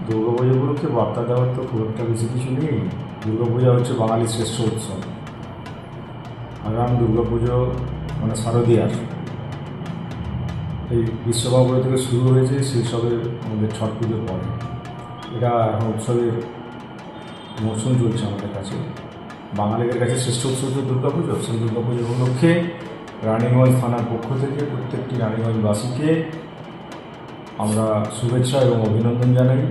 দুর্গাপূজা উপলক্ষে বার্তা দেওয়ার তো খুব একটা বেশি কিছু নেই। দুর্গাপূজা হচ্ছে বাঙালির শ্রেষ্ঠ উৎসব। আগাম দুর্গাপুজো মানে শারদীয়ার এই বিশ্বকর্মা থেকে শুরু হয়েছে, সেই সবে আমাদের ছট পুজোর পরে। এটা এখন উৎসবের মরশুম চলছে আমাদের কাছে। বাঙালিদের কাছে শ্রেষ্ঠ উৎসব হচ্ছে দুর্গাপুজো। সেই দুর্গাপুজো উপলক্ষে রানীগঞ্জ থানার পক্ষ থেকে প্রত্যেকটি রানীগঞ্জবাসীকে আমরা শুভেচ্ছা এবং অভিনন্দন জানাই।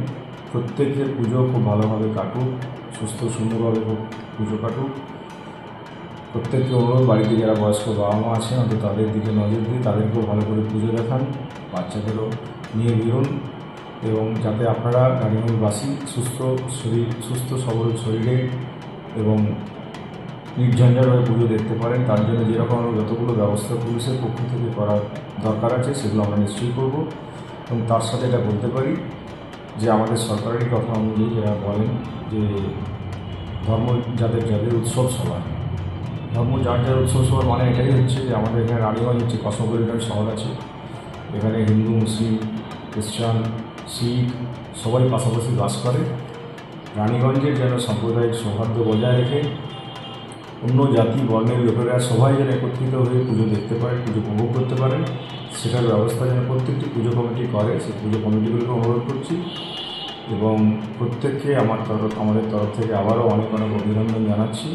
প্রত্যেকের পুজো খুব ভালোভাবে কাটুক, সুস্থ সুন্দরভাবে পুজো কাটুক। প্রত্যেককে অনুরোধ, বাড়িতে যারা বয়স্ক বাবা মা আছেন অন্তত তাদের দিকে নজর দিয়ে তাদেরকেও ভালো করে পুজো দেখান, বাচ্চাদেরও নিয়ে বেরোন, এবং যাতে আপনারা রানীগঞ্জবাসী সুস্থ সবল শরীরে এবং নির্ঝঞ্ঝাটভাবে পুজো দেখতে পারেন। তার জন্য যেরকম যতগুলো ব্যবস্থা পুলিশের পক্ষ থেকে করার দরকার আছে সেগুলো আমরা নিশ্চয়ই করব। এবং তার সাথে এটা বলতে পারি যে আমাদের সরকারি কথা অনুযায়ী যারা বলেন যে ধর্ম যাদের উৎসব সবার, ধর্ম যার উৎসব সবার মানে এটাই হচ্ছে যে আমাদের এখানে রানীগঞ্জ হচ্ছে কসমোপলিটন শহর আছে। এখানে হিন্দু, মুসলিম, খ্রিস্টান, শিখ সবাই পাশাপাশি বাস করে। রানীগঞ্জের যেন সাম্প্রদায়িক সৌহার্দ্য বজায় রেখে অন্য জাতি বর্ণের লোকেরা সবাই যেন একত্রিত হয়ে পুজো দেখতে পারে, পুজো উপভোগ করতে পারেন, সেটার ব্যবস্থা যেন প্রত্যেকটি পুজো কমিটি করে, সেই পুজো কমিটিগুলোকে অনুরোধ করছি। এবং প্রত্যেককে আমাদের তরফ থেকে আবারও অনেক অভিনন্দন জানাচ্ছি।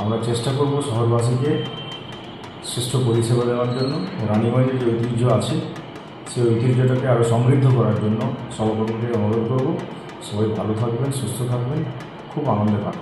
আমরা চেষ্টা করব শহরবাসীকে শ্রেষ্ঠ পরিষেবা দেওয়ার জন্য। রানীগঞ্জের যে ঐতিহ্য আছে সেই ঐতিহ্যটাকে আরও সমৃদ্ধ করার জন্য সহকর্মীদের অনুরোধ করব। সবাই ভালো থাকবেন, সুস্থ থাকবেন, খুব আনন্দে কাটান।